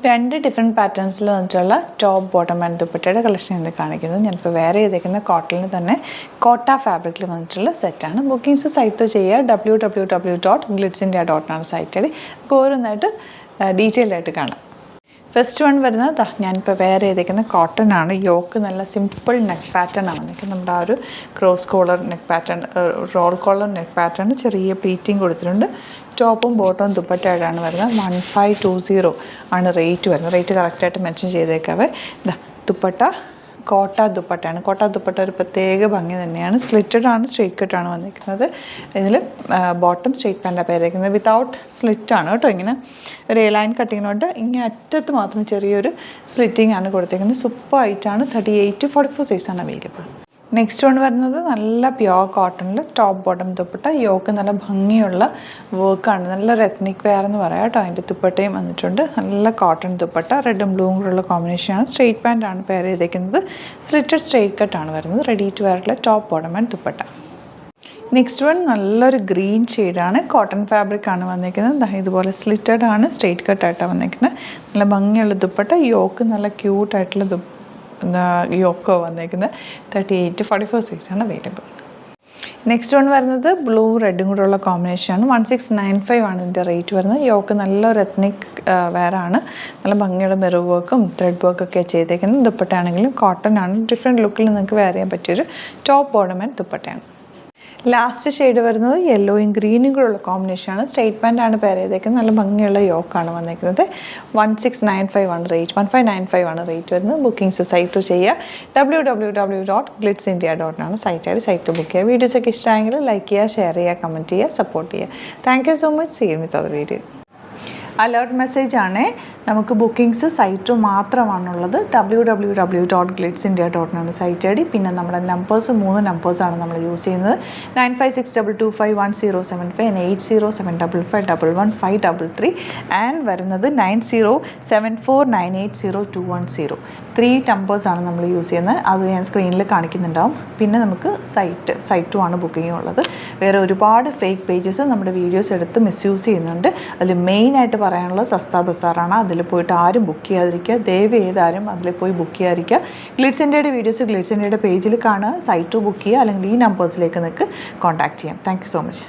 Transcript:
രണ്ട് ഡിഫറെൻറ്റ് പാറ്റേൺസിൽ വന്നിട്ടുള്ള top bottom and ദുപ്പട്ടയുടെ കളക്ഷൻ ഇന്ന് കാണിക്കുന്നത്. ഞാനിപ്പോൾ വേറെ ചെയ്തേക്കുന്ന കോട്ടണിൽ തന്നെ കോട്ട ഫാബ്രിക്കിൽ വന്നിട്ടുള്ള സെറ്റാണ്. ബുക്കിംഗ്സ് സൈറ്റ് ചെയ്യുക www.glitzindia.com സൈറ്റ് വഴി. നമുക്ക് ഓരോന്നായിട്ട് ഡീറ്റെയിൽ ആയിട്ട് കാണാം. ഫസ്റ്റ് വൺ വരുന്നത് ഞാനിപ്പോൾ വേറെ ചെയ്തേക്കുന്ന കോട്ടൺ ആണ്. യോക്ക് നല്ല സിമ്പിൾ നെക്ക് പാറ്റേൺ ആണ് വന്നിരിക്കുന്നത്. നമ്മുടെ ആ ഒരു cross collar neck pattern, roll collar neck pattern, ചെറിയ പ്ലീറ്റിങ് കൊടുത്തിട്ടുണ്ട്. ടോപ്പും ബോട്ടവും ദുപ്പട്ടയായിട്ടാണ് വരുന്നത്. 1520 ആണ് റേറ്റ് വരുന്നത്. റേറ്റ് കറക്റ്റായിട്ട് മെൻഷൻ ചെയ്തേക്കാവേ. ദുപ്പട്ട കോട്ട ദുപ്പട്ടയാണ്. കോട്ട ദുപ്പട്ട ഒരു പ്രത്യേക ഭംഗി തന്നെയാണ്. സ്ലിറ്റഡ് ആണ്, സ്ട്രെയിറ്റ് കട്ടാണ് വന്നിരിക്കുന്നത്. ഇതിൽ ബോട്ടം സ്ട്രെയിറ്റ് പാൻ്റാണ് പേരേക്കുന്നത്. വിത്തൗട്ട് സ്ലിറ്റാണ് കേട്ടോ. ഇങ്ങനെ ഒരു ലൈൻ കട്ടിങ്ങിനോട്ട് ഇങ്ങനെ അറ്റത്ത് മാത്രം ചെറിയൊരു സ്ലിറ്റിംഗ് ആണ് കൊടുത്തേക്കുന്നത്. സൂപ്പറായിട്ടാണ്. 38-44 സൈസാണ് അവൈലബിൾ. നെക്സ്റ്റ് വൺ വരുന്നത് നല്ല പ്യുവർ കോട്ടണിൽ ടോപ്പ് ബോട്ടം ദുപ്പട്ട. യോക്ക് നല്ല ഭംഗിയുള്ള വർക്കാണ്. നല്ലൊരു എത്നിക് വെയർ എന്ന് പറയാം കേട്ടോ. അതിൻ്റെ ദുപ്പട്ടയും വന്നിട്ടുണ്ട്. നല്ല കോട്ടൺ ദുപ്പട്ട, റെഡും ബ്ലൂവും കൂടെയുള്ള കോമ്പിനേഷനാണ്. സ്ട്രെയിറ്റ് പാൻ്റാണ് പെയർ ചെയ്തേക്കുന്നത്. സ്ലിറ്റഡ് സ്ട്രെയിറ്റ് കട്ടാണ് വരുന്നത്. റെഡി ടു വെയറുള്ള top bottom and dupatta. Next one നല്ലൊരു ഗ്രീൻ ഷെയ്ഡാണ്. കോട്ടൺ ഫാബ്രിക് ആണ് വന്നിരിക്കുന്നത്. ഇതുപോലെ സ്ലിറ്റഡ് ആണ്, സ്ട്രെയിറ്റ് കട്ടായിട്ടാണ് വന്നിരിക്കുന്നത്. നല്ല ഭംഗിയുള്ള ദുപ്പട്ട. യോക്ക് നല്ല ക്യൂട്ടായിട്ടുള്ള യോക്കോ വന്നേക്കുന്നത്. 38-44 സൈസാണ് അവൈലബിൾ. നെക്സ്റ്റ് വൺ വരുന്നത് ബ്ലൂ റെഡും കൂടെ ഉള്ള കോമ്പിനേഷനാണ്. 1695 ആണ് ഇതിൻ്റെ റേറ്റ് വരുന്നത്. യോക്ക് നല്ലൊരു എത്നിക് വെയറാണ്. നല്ല ഭംഗിയുള്ള മിറർ വർക്കും ത്രെഡ് വർക്കൊക്കെ ചെയ്തേക്കുന്നത്. ദുപ്പട്ടയാണെങ്കിലും കോട്ടൺ ആണ്. ഡിഫറെൻറ്റ് ലുക്കിൽ നിങ്ങൾക്ക് വെയർ ചെയ്യാൻ പറ്റിയൊരു ടോപ്പ് ബോട്ടം ആൻഡ് ദുപ്പട്ടയാണ്. ലാസ്റ്റ് ഷെയ്ഡ് വരുന്നത് യെല്ലോയും ഗ്രീനും കൂടെ ഉള്ള കോമ്പിനേഷനാണ്. സ്ട്രെയിറ്റ് പാൻ്റാണ് പെയർ ചെയ്തേക്കുന്നത്. നല്ല ഭംഗിയുള്ള യോക്കാണ് വന്നിരിക്കുന്നത്. 1695 ആണ് റേറ്റ്. 1595 ആണ് റേറ്റ് വരുന്നത്. ബുക്കിംഗ്സ് സൈറ്റ് ചെയ്യുക www.glitzindia.com സൈറ്റ് ബുക്ക് ചെയ്യുക. വീഡിയോസൊക്കെ ഇഷ്ടമായെങ്കിൽ ലൈക്ക് ചെയ്യുക, ഷെയർ ചെയ്യുക, കമൻറ്റ് ചെയ്യുക, സപ്പോർട്ട് ചെയ്യുക. Thank you so much. See you with other video. Alert message ആണ്. നമുക്ക് ബുക്കിംഗ്സ് സൈറ്റ് മാത്രമാണുള്ളത്. www.glitzindia.com site I D. പിന്നെ നമ്മുടെ നമ്പേഴ്സ് 3 നമ്പേഴ്സാണ് നമ്മൾ യൂസ് ചെയ്യുന്നത്. 9562251075 and 8075551153 ആൻഡ് വരുന്നത് 9074980210. 3 നമ്പേഴ്സാണ് നമ്മൾ യൂസ് ചെയ്യുന്നത്. അത് ഞാൻ സ്ക്രീനിൽ കാണിക്കുന്നുണ്ടാവും. പിന്നെ നമുക്ക് സൈറ്റും ആണ് ബുക്കിംഗ് ഉള്ളത്. വേറെ ഒരുപാട് ഫേക്ക് പേജസ് നമ്മുടെ വീഡിയോസ് എടുത്ത് മിസ്യൂസ് ചെയ്യുന്നുണ്ട്. അതിൽ മെയിനായിട്ട് പറയാനുള്ളത് സസ്ത ബസാറാണ്. അതിൽ പോയിട്ട് ആരും ബുക്ക് ചെയ്യാതിരിക്കുക. ദയവ് ചെയ്താരും അതിൽ പോയി ബുക്ക് ചെയ്യാതിരിക്കുക. ഗ്ലിറ്റ്സ് ഇന്ത്യയുടെ വീഡിയോസ് ഗ്ലിറ്റ്സ് ഇന്ത്യയുടെ പേജിൽ കാണുക. സൈറ്റ് ബുക്ക് ചെയ്യുക, അല്ലെങ്കിൽ ഈ നമ്പേഴ്സിലേക്ക് നിങ്ങൾക്ക് കോൺടാക്ട് ചെയ്യാം. Thank you so much.